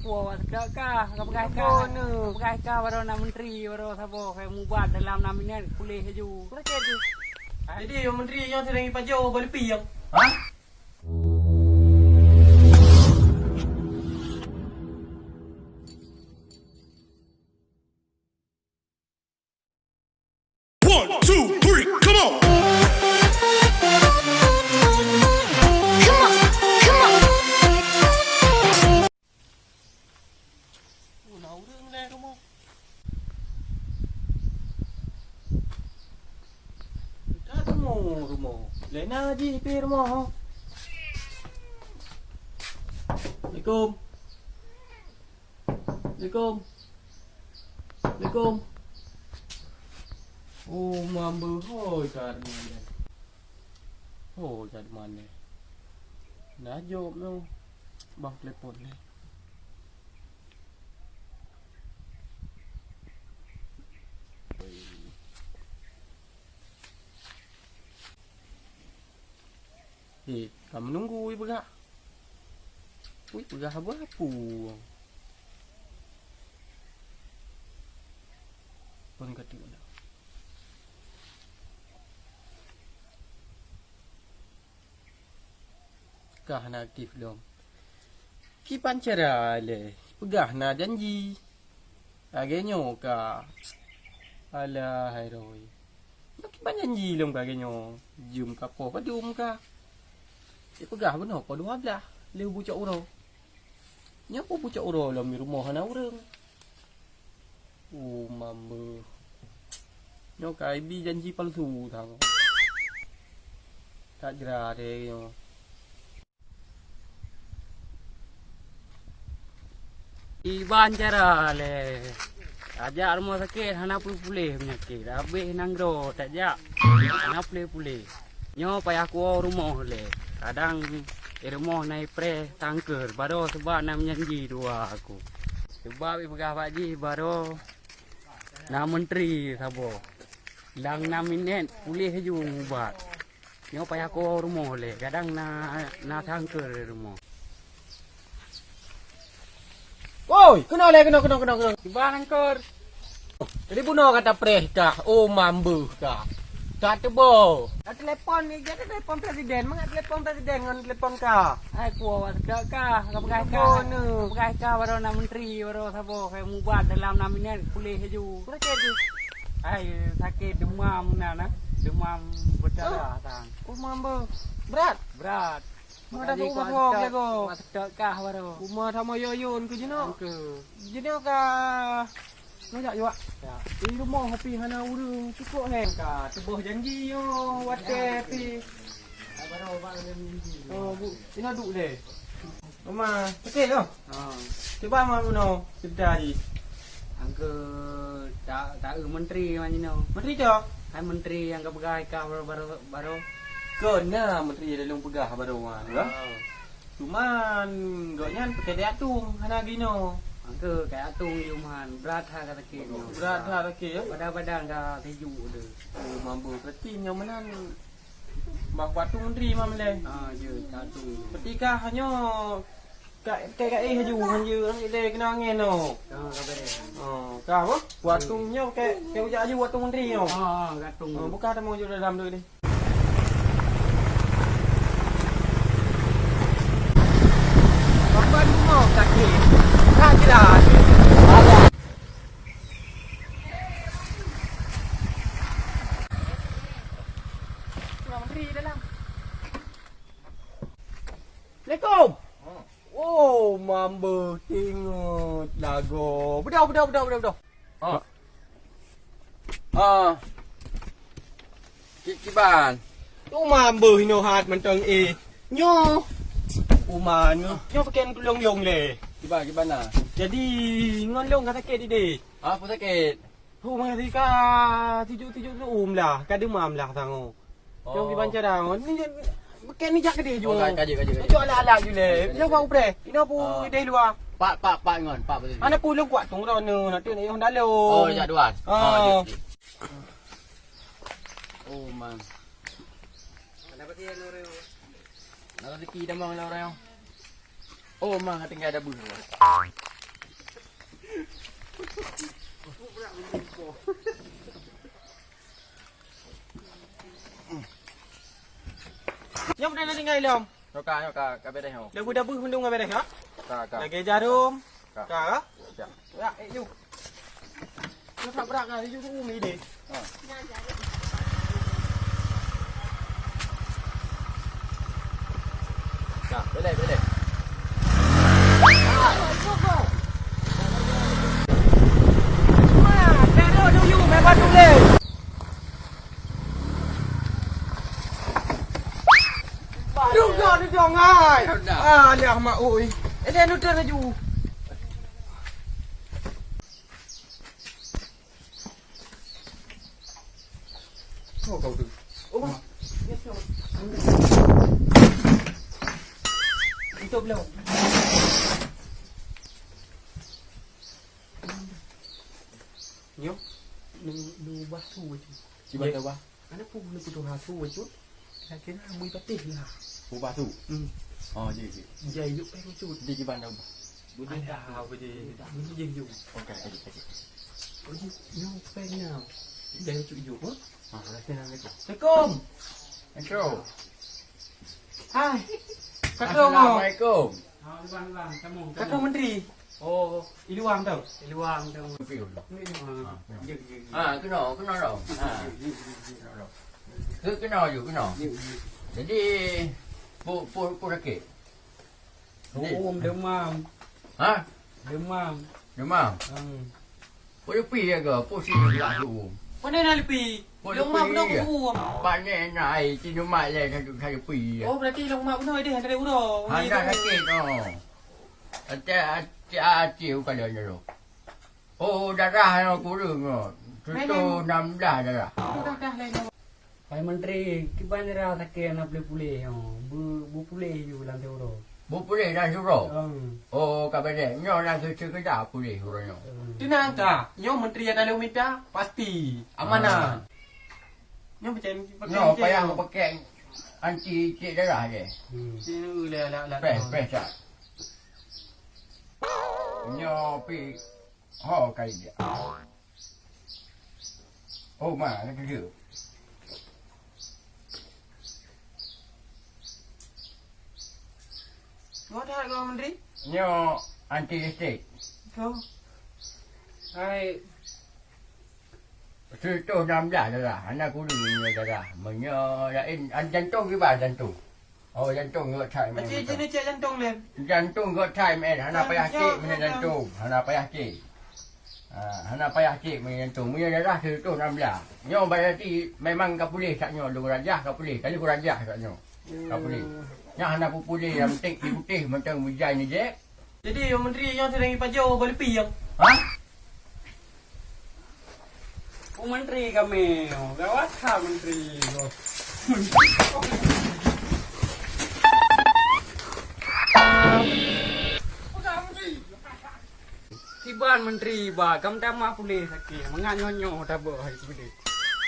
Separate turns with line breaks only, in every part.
kuah kah kapagay ka baru na menteri baru sabo kay mubat dalam 6 minit boleh haju. Boleh tu.
Jadi yang menteri yang sedang pajak boleh pi yang.
Ha?
One, two, three, come on!
Nào đương lên đúng không? Tá rumah. Lena je pi rumah. Assalamualaikum. Assalamualaikum. Oh, mambu hoi kat mana? Oh, kat mana? Nak jawab tu. Bang telefon ni. Kamu nunggu ibu gak? Ibu gak apa? Pun kata mana? Kah nak aktif belum? Ki pancara le. Pegah nak janji. Agaknya kah? Alah hai roi. Baki janji lom agaknya. Jum kapo padum kah? Pegah benar kau 12 leu bucak uro. Nyapo bucak uro dalam rumah ana urang. Oh mambe. Nyo kai bi janji palsu thang. Tak jera de nyo.
Iban cara le. Ajak rumah sakit hana pulih penyakit. Habis nangro tak jak. Hana pulih. Nyo payah ku rumah le. Kadang rumah naik pre tangker baru sebab nak menjanji dua aku. Sebab pegah Pak Ji baru nak menteri sabo. Lang 6 minit pulih je ubat. Nyo payah ku rumah le. Kadang nak tangker rumah.
Oi, kena.
Iban angkor.
Jadi buno kata preh kah? Oh mambu kah? Tak tebo. Telefon ni jadi telefon presiden. Mengak telefon presiden dengan telefon kah?
Hai kuah kah kapagay ka baru na menteri baru sabo kay mubat dalam 6 minit boleh haju.
Boleh tu.
Hai sakit demam na. Demam berdarah tang.
Oh mambu. Berat. Mana tu umah lego.
Masuk kah baru.
Umah sama yoyun ke jino?
Ke.
Jino kah? Ngajak juga. Ya. Di rumah kopi hana urang cukup hang kah. Teboh janji yo WhatsApp pi.
Baru janji.
Oh bu, ini duk le. Mama, sakit tu.
Ha.
Cuba mama buno cerita ji.
Angke tak menteri macam
Menteri tu.
Hai menteri yang kapagay ka baru.
Kena menteri dalam pegah baru kan. Cuman gaknya pakai dia tu hana gino.
Angke kayak atung yuman berat ha kata ke.
Berat dah lagi ya.
Badan ka teju de.
Oh mampu berarti nyomanan mak watu menteri mam le.
Je atung.
Ketika hanya kayak haju hanya ile kena angin no.
Kabere.
Kah apa? Watunya kayak ujak aja watu menteri no.
Gatung.
Buka temu je dalam tu ni. Kapan mau kaki? Tak jelas. Menteri dalam. Assalamualaikum. Oh, mambu tingut lagu. Bedah.
Kiban.
Tu mambu hino hat menteng Nyo. Uman nyo pakai long le.
Kiban nah.
Jadi ngon kata sakit di.
Apa sakit?
Rumah rika tijuk tu lah. Ka demam lah tango. Jom kiban cara ngon. Ni pakai ni jak ke
Oh,
dia
kaji.
Cuba ala je le. Dia bau pre. Ino pu deh luar.
Pak ngon, pak betul.
Ana pulung kuat tong rono nanti ni honda lo.
Oh, jak duan.
Oh.
Oh, man. Nak rezeki dah mang lah orang. Oh, mang tinggal ada bunuh.
Nyok dah tinggal lom.
Nyoka kabeh dah.
Dah budak pun hundung ngabe dah ha?
Ka.
Lagi jarum.
Ka.
Ka.
Ya.
Ya, you. Nó thật bạc này chứ cũng nghĩ đi.
Ka, boleh.
Được rồi ngay. À, lẹ mà ôi. Ê, đây nó trên là dù.
Kau tu.
Itu belum. Nhóc, nu ba thu vậy chứ.
Ci ba tahu ba?
Anak pun nu kudu ha thu vậy chút. Là cái nào mui patih lah.
Pu ba tu. Oh, ji.
Jai yuk pengen chút.
Di ci ba tahu ba?
Ada apa je? Ini je yuk.
Okey, aje.
Oh, yuk pengen nào. Jai chút yuk apa?
Assalamualaikum.
Assalamualaikum.
Assalamualaikum.
Hai. Kakak
Assalamualaikum.
Bang, kamu.
Kakak menteri.
Oh,
Iluang tau.
Iluang tu.
Feel.
Ya.
Cái nọ rồi. Cứ cái nọ dù cái nọ. Jadi pu rakit.
Oh, demam.
Ha?
Demam.
Demam. Pu pi ke? Pu sini lah tu.
Mana nak lepi? Long mak benar aku.
Banyak nai ci demam le thay pi.
Oh, berarti long mak benar dia ada udah.
Ada rakit no. Ada chiều cái đời rồi. Ô darah nó cũng được rồi. Itu 6 dah darah.
Dah lain.
Pak Menteri, kiban ra tak nak boleh bu boleh you dalam tu.
Bu boleh dah suruh. Oh kabar dia. Nyo dah ke dah boleh suruh nyo.
Tenang kah? Nyo menteri yang ada minta pasti amanah. Nyo macam
Nyo payah pakai anti cik darah dia.
Sini lah.
Fresh ah. Nyo pi ho kai dia. Oh ma cái kiểu.
Ngót hai con menteri.
Nyo anti stik.
Kau.
Hai,
Itu 6 dah darah. Anak aku dulu darah. Menyo anh jantung ke ba jantung. Oh jantung ngược thai mẹ.
Cik ni cik jantung lem.
Jantung ngược thai mẹ. Hana payah cik punya jantung. Hana payah cik. Hana payah cik punya jantung. Punya darah tu 16. Nyo berarti memang kau boleh kat nyo lu rajah kau boleh. Kali kau rajah kat nyo. Kau boleh. Nya hana putih yang penting putih macam hujan ni je.
Jadi yang menteri yang sedang pajau boleh pi yang.
Ha?
Pak Menteri kami. Gawat kah Menteri. Kiban Menteri ba, kamu tak mah boleh sakit. Menganyo-nyo tak boleh boleh.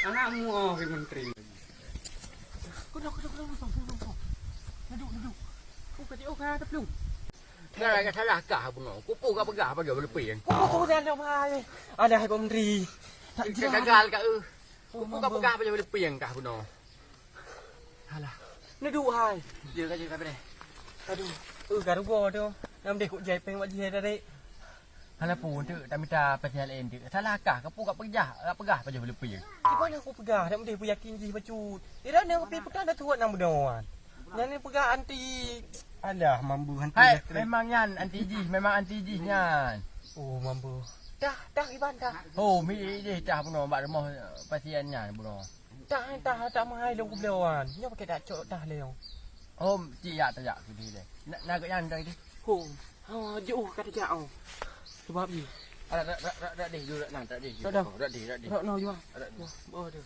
Anakmu oh Menteri.
Duduk. Kau kata okey tak belum.
Kalau kata salah kah puno. Kupu kau pegah apa dia boleh pi.
Kau dah nak mai. Ada hai Pak Menteri. Tak
Gagal kah Kupu kau pegah apa dia boleh pi kah puno.
Alah. Ni duk hai.
Dia kata apa dia?
Aduh. Garu bo tu. Nam dek kok jai peng wat jai dah dek.
Hana pun tu tak minta pasal lain tu. Salah kah kupu kau pegah apa dia boleh pi.
Di mana aku pegah? Dak mesti yakin ji bacut. Dia nak pi putan dah tuat nang bedoan. Yang ni pegah anti. Alah mambu anti.
Hai, memang yan anti ji, memang anti ji yan.
Oh mambu. Dah Iban dah.
Oh, mi dia dah puno bak rumah pasien yan puno.
Tak mahal long kublewan. Nyo pakai dak cok dah leong.
Oh, cik ya tak ya gitu dia. Nak ke yan tadi.
Oh, jauh kata jauh. Sebab ni.
Rak deh dulu nang tak deh.
Rak dah.
Rak deh.
Rak no juga.
Rak deh.
Oh dia.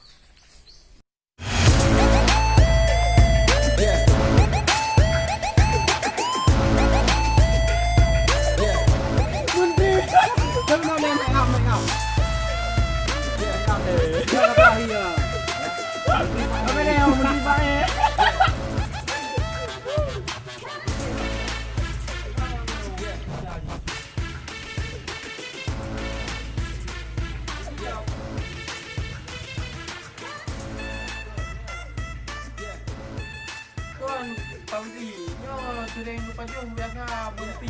sudah yang lupa jom biasa berhenti.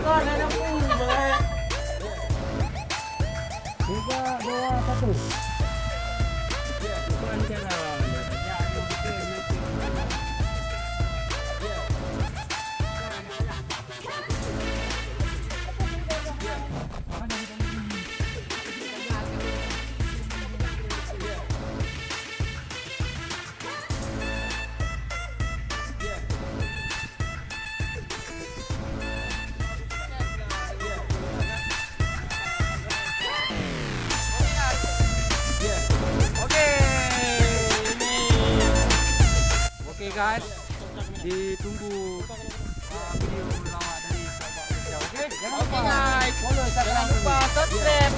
Kau ada pun boleh.
Tiga, dua, satu. Bukan cara rajak yang kita nak. Okey guys, ditunggu video lawak dari Sabak Malaysia. Okey, jangan lupa
Guys, follow, jangan lupa subscribe.